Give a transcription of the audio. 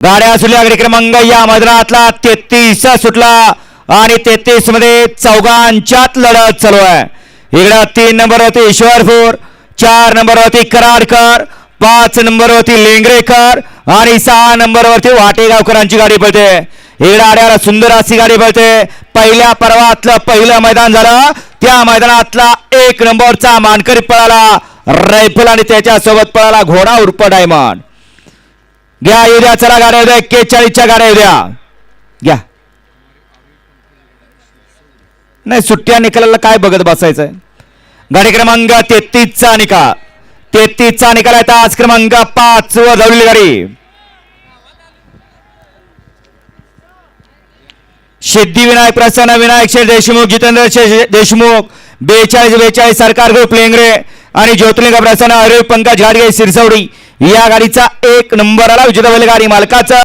गाड्या सुटल्या गाडी क्रमांक या मैदानातला 33 सुटला आणि 33 मध्ये चौघांच्यात लढत चालू आहे. इकडे 3 नंबरवरती ईश्वरपूर, 4 नंबरवरती कराडकर, 5 नंबरवरती लेंगरेकर आणि 6 नंबरवरती वाटेगावकरांची गाडी पळते. इकडे आड्याला सुंदर अशी गाडी पळते. पहिल्या पर्वातलं पहिलं मैदान झालं, त्या मैदानातला 1 नंबरचा मानकरी पळाला रायफल आणि त्याच्या सोबत पळाला घोडा उर्फ डायमंड. घ्या येऊ द्या, चला गाड्या उद्या 41च्या गाड्या येऊ द्या घ्या. नाही सुट्ट्या निकालाला काय बघत बसायचंय. गाडी क्रमांक 33चा निकाल, 33चा निकाल आहे. तास क्रमांक 5 वर धावलेली गाडी सिद्धिविनायक प्रसन्न विनायक शेठ देशमुख, जितेंद्र शेठ देशमुख, 42 सरकार ग्रुप लेंगरे आणि ज्योतिर्लिंग प्रसन्न अरे पंकज घाडगे सिरसवडी या गाडीचा 1 नंबर आला. विजेता बैलगाडी मालकाचा